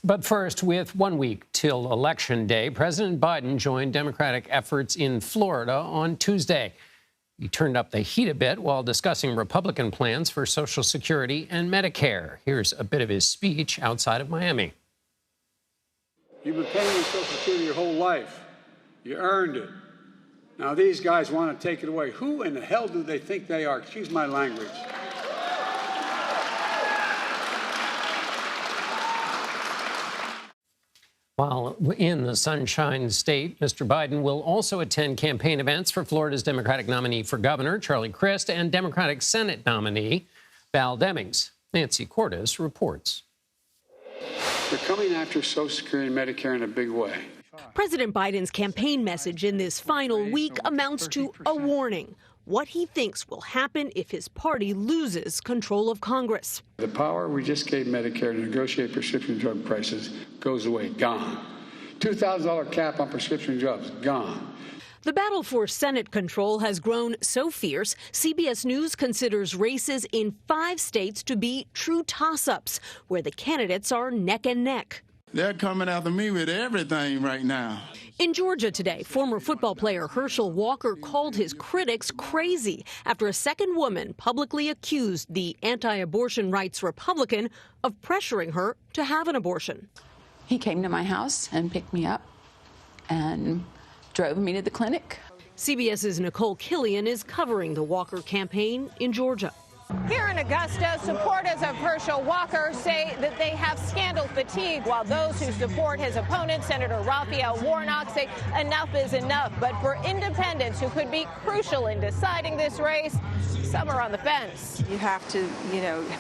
But first, with 1 week till Election Day, President Biden joined Democratic efforts in Florida on Tuesday. He turned up the heat a bit while discussing Republican plans for Social Security and Medicare. Here's a bit of his speech outside of Miami. You've been paying your Social Security your whole life. You earned it. Now these guys want to take it away. Who in the hell do they think they are? Excuse my language. While in the Sunshine State, Mr. Biden will also attend campaign events for Florida's Democratic nominee for governor, Charlie Crist, and Democratic Senate nominee, Val Demings. Nancy Cordes reports. They're coming after Social Security and Medicare in a big way. President Biden's campaign message in this final week amounts to a warning. What he thinks will happen if his party loses control of Congress. The power we just gave Medicare to negotiate prescription drug prices goes away, gone. $2,000 cap on prescription drugs, gone. The battle for Senate control has grown so fierce, CBS News considers races in 5 states to be true toss-ups, where the candidates are neck and neck. They're coming after me with everything right now. In Georgia today, former football player Herschel Walker called his critics crazy after a second woman publicly accused the anti-abortion rights Republican of pressuring her to have an abortion. He came to my house and picked me up and drove me to the clinic. CBS's Nicole Killian is covering the Walker campaign in Georgia. Here in Augusta, supporters of Herschel Walker say that they have scandal fatigue, while those who support his opponent, Senator Raphael Warnock, say enough is enough. But for independents who could be crucial in deciding this race, some are on the fence. You have to,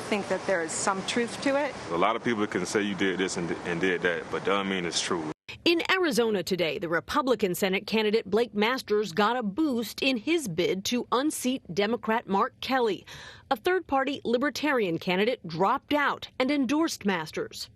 think that there is some truth to it. A lot of people can say you did this and did that, but doesn't mean it's true. In Arizona today, the Republican Senate candidate Blake Masters got a boost in his bid to unseat Democrat Mark Kelly. A third-party Libertarian candidate dropped out and endorsed Masters.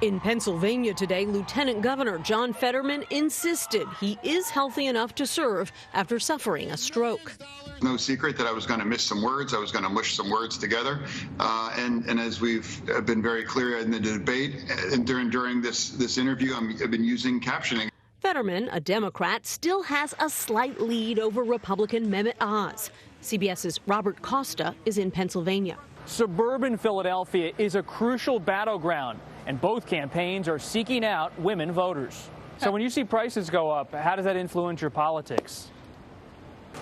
In Pennsylvania today, Lieutenant Governor John Fetterman insisted he is healthy enough to serve after suffering a stroke. No secret that I was going to miss some words. I was going to mush some words together. And as we've been very clear in the debate and during this interview, I've been using captioning. Fetterman, a Democrat, still has a slight lead over Republican Mehmet Oz. CBS's Robert Costa is in Pennsylvania. Suburban Philadelphia is a crucial battleground, and both campaigns are seeking out women voters. So when you see prices go up, how does that influence your politics?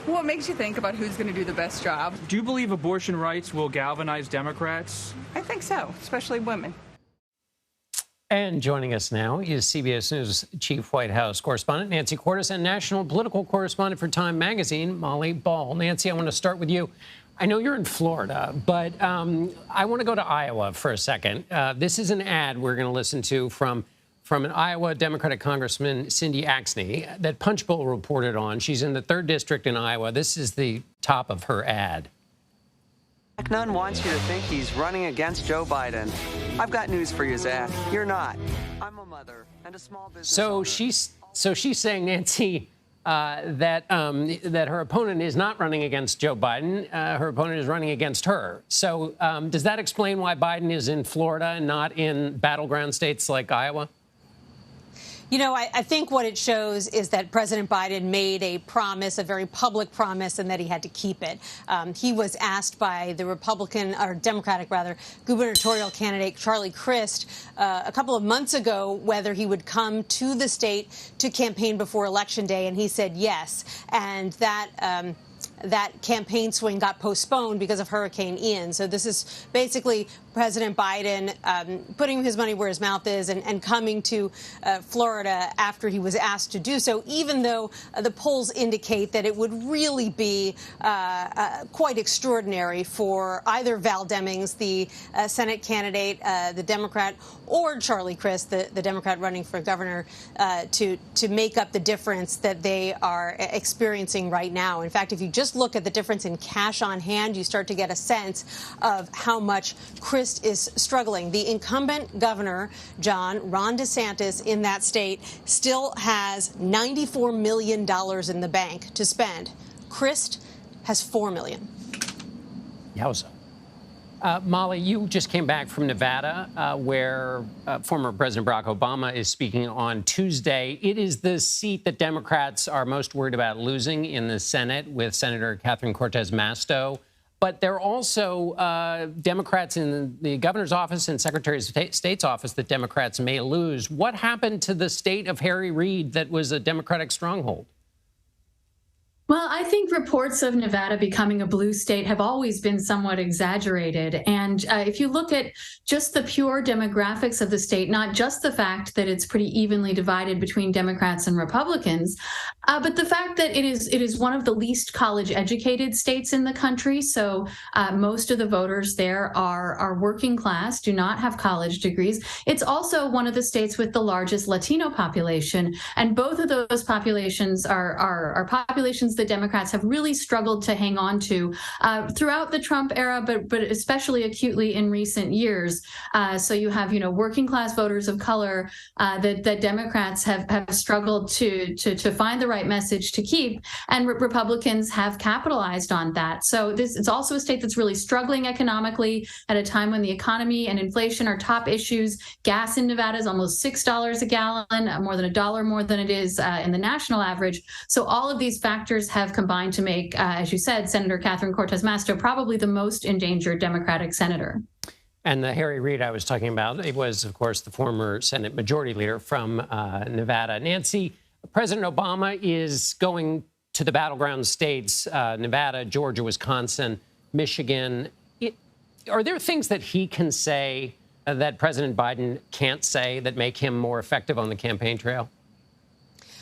What makes you think about who's going to do the best job? Do you believe abortion rights will galvanize Democrats? I think so, especially women. And joining us now is CBS News Chief White House correspondent Nancy Cordes and national political correspondent for Time Magazine, Molly Ball. Nancy, I want to start with you. I know you're in Florida, but I want to go to Iowa for a second. This is an ad we're going to listen to from an Iowa Democratic Congressman, Cindy Axne, that Punchbowl reported on. She's in the 3rd District in Iowa. This is the top of her ad. None wants you to think he's running against Joe Biden. I've got news for you, Zach. You're not. I'm a mother and a small business owner. She's saying, Nancy, that her opponent is not running against Joe Biden. Her opponent is running against her. So does that explain why Biden is in Florida and not in battleground states like Iowa? I think what it shows is that President Biden made a promise, a very public promise, and that he had to keep it. He was asked by the Democratic gubernatorial candidate Charlie Crist a couple of months ago whether he would come to the state to campaign before Election Day, and he said yes. And that campaign swing got postponed because of Hurricane Ian. So this is basically President Biden putting his money where his mouth is and coming to Florida after he was asked to do so, even though the polls indicate that it would really be quite extraordinary for either Val Demings, the Senate candidate, the Democrat, or Charlie Crist, the Democrat running for governor, to make up the difference that they are experiencing right now. In fact, if you just look at the difference in cash on hand, you start to get a sense of how much Crist is struggling. The incumbent governor, Ron DeSantis, in that state still has $94 million in the bank to spend. Crist has $4 million. Yowza. Molly, you just came back from Nevada, where former President Barack Obama is speaking on Tuesday. It is the seat that Democrats are most worried about losing in the Senate with Senator Catherine Cortez Masto. But there are also Democrats in the governor's office and Secretary of State's office that Democrats may lose. What happened to the state of Harry Reid that was a Democratic stronghold? Well, I think reports of Nevada becoming a blue state have always been somewhat exaggerated. And if you look at just the pure demographics of the state, not just the fact that it's pretty evenly divided between Democrats and Republicans, but the fact that it is one of the least college-educated states in the country. So most of the voters there are working class, do not have college degrees. It's also one of the states with the largest Latino population. And both of those populations are populations that Democrats have really struggled to hang on to throughout the Trump era, but especially acutely in recent years. So you have, working class voters of color that Democrats have struggled to find the right message to keep, and Republicans have capitalized on that. So it's also a state that's really struggling economically at a time when the economy and inflation are top issues. Gas in Nevada is almost $6 a gallon, more than $1 more than it is in the national average. So all of these factors have combined to make, as you said, Senator Catherine Cortez Masto probably the most endangered Democratic senator. And the Harry Reid I was talking about, it was, of course, the former Senate Majority Leader from Nevada. Nancy, President Obama is going to the battleground states, Nevada, Georgia, Wisconsin, Michigan. Are there things that he can say that President Biden can't say that make him more effective on the campaign trail?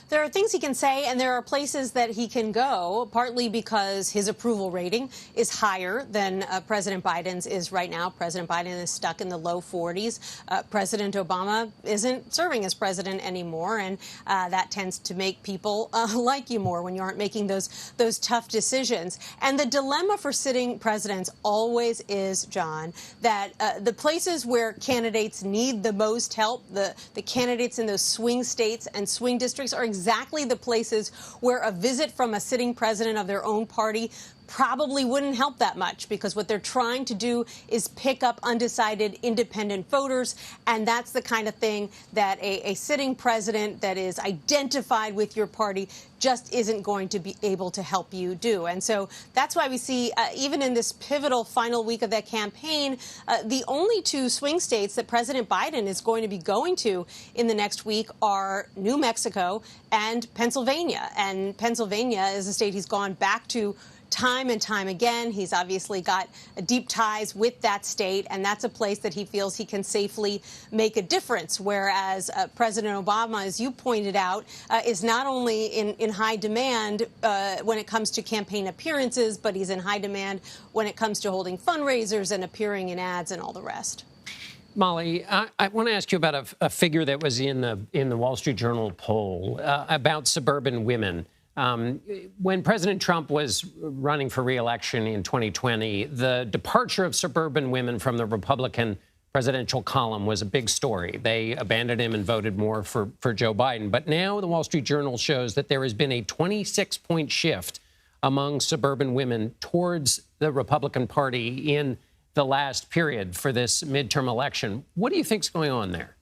There are things he can say, and there are places that he can go, partly because his approval rating is higher than President Biden's is right now. President Biden is stuck in the low 40s. President Obama isn't serving as president anymore, and that tends to make people like you more when you aren't making those tough decisions. And the dilemma for sitting presidents always is, John, that the places where candidates need the most help, the candidates in those swing states and swing districts are exactly the places where a visit from a sitting president of their own party probably wouldn't help that much, because what they're trying to do is pick up undecided independent voters. And that's the kind of thing that a sitting president that is identified with your party just isn't going to be able to help you do. And so that's why we see, even in this pivotal final week of that campaign, the only two swing states that President Biden is going to be going to in the next week are New Mexico and Pennsylvania. And Pennsylvania is a state he's gone back to time and time again. He's obviously got deep ties with that state, and that's a place that he feels he can safely make a difference. Whereas President Obama, as you pointed out, is not only in high demand when it comes to campaign appearances, but he's in high demand when it comes to holding fundraisers and appearing in ads and all the rest. Molly, I want to ask you about a figure that was in the Wall Street Journal poll about suburban women. When President Trump was running for re-election in 2020, the departure of suburban women from the Republican presidential column was a big story. They abandoned him and voted more for Joe Biden. But now the Wall Street Journal shows that there has been a 26-point shift among suburban women towards the Republican Party in the last period for this midterm election. What do you think's going on there?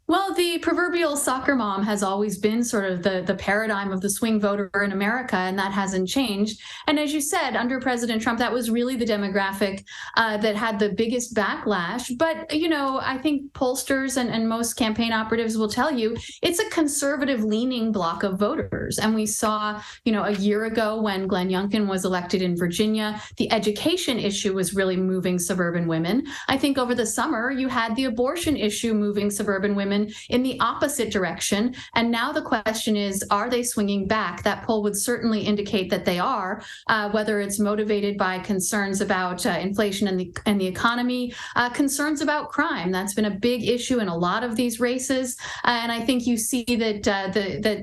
Well, the proverbial soccer mom has always been sort of the paradigm of the swing voter in America, and that hasn't changed. And as you said, under President Trump, that was really the demographic that had the biggest backlash. But, I think pollsters and most campaign operatives will tell you it's a conservative-leaning block of voters. And we saw, a year ago when Glenn Youngkin was elected in Virginia, the education issue was really moving suburban women. I think over the summer, you had the abortion issue moving suburban women in the opposite direction. And now the question is, are they swinging back? That poll would certainly indicate that they are, whether it's motivated by concerns about inflation and the economy, concerns about crime. That's been a big issue in a lot of these races. And I think you see that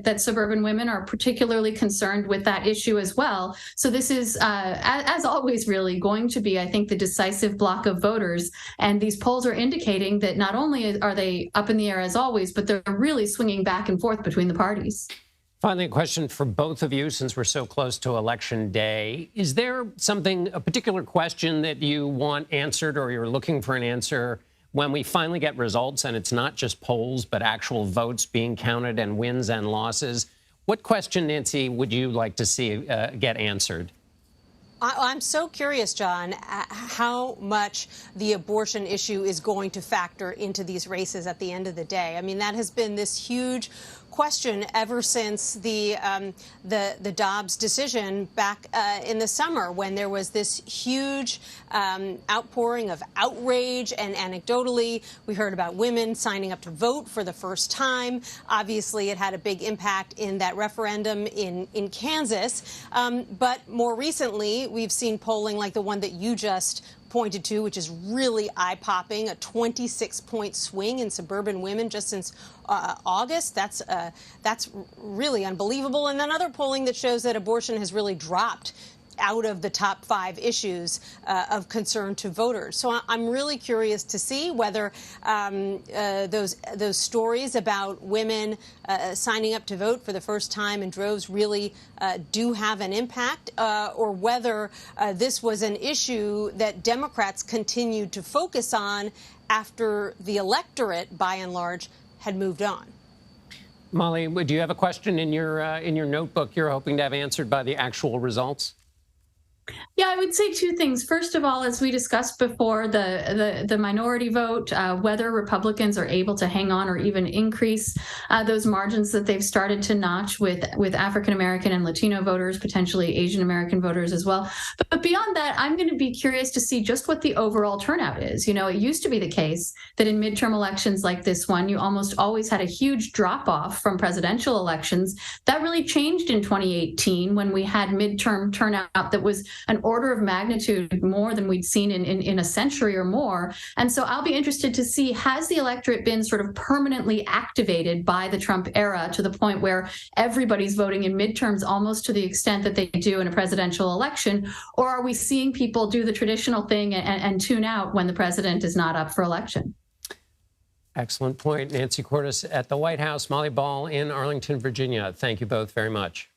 that suburban women are particularly concerned with that issue as well. So this is, as always, really going to be, I think, the decisive block of voters. And these polls are indicating that not only are they up in the air as always, but they're really swinging back and forth between the parties. Finally, a question for both of you, since we're so close to Election Day. Is there a particular question that you want answered or you're looking for an answer when we finally get results and it's not just polls, but actual votes being counted and wins and losses? What question, Nancy, would you like to see get answered? I'm so curious, John, how much the abortion issue is going to factor into these races at the end of the day. I mean, that has been this huge question ever since the Dobbs decision back in the summer, when there was this huge outpouring of outrage, and anecdotally we heard about women signing up to vote for the first time. Obviously, it had a big impact in that referendum in Kansas, but more recently we've seen polling like the one that you just pointed to, which is really eye-popping, a 26-point swing in suburban women just since August. That's really unbelievable. And then other polling that shows that abortion has really dropped out of the top 5 issues of concern to voters. So I'm really curious to see whether those stories about women signing up to vote for the first time in droves really do have an impact, or whether this was an issue that Democrats continued to focus on after the electorate, by and large, had moved on. Molly, do you have a question in your notebook you're hoping to have answered by the actual results? Yeah, I would say 2 things. First of all, as we discussed before, the minority vote, whether Republicans are able to hang on or even increase those margins that they've started to notch with African-American and Latino voters, potentially Asian-American voters as well. But beyond that, I'm going to be curious to see just what the overall turnout is. You know, it used to be the case that in midterm elections like this one, you almost always had a huge drop-off from presidential elections. That really changed in 2018 when we had midterm turnout that was an order of magnitude more than we'd seen in a century or more. And so I'll be interested to see, has the electorate been sort of permanently activated by the Trump era to the point where everybody's voting in midterms almost to the extent that they do in a presidential election? Or are we seeing people do the traditional thing and tune out when the president is not up for election? Excellent point. Nancy Cordes at the White House, Molly Ball in Arlington, Virginia. Thank you both very much.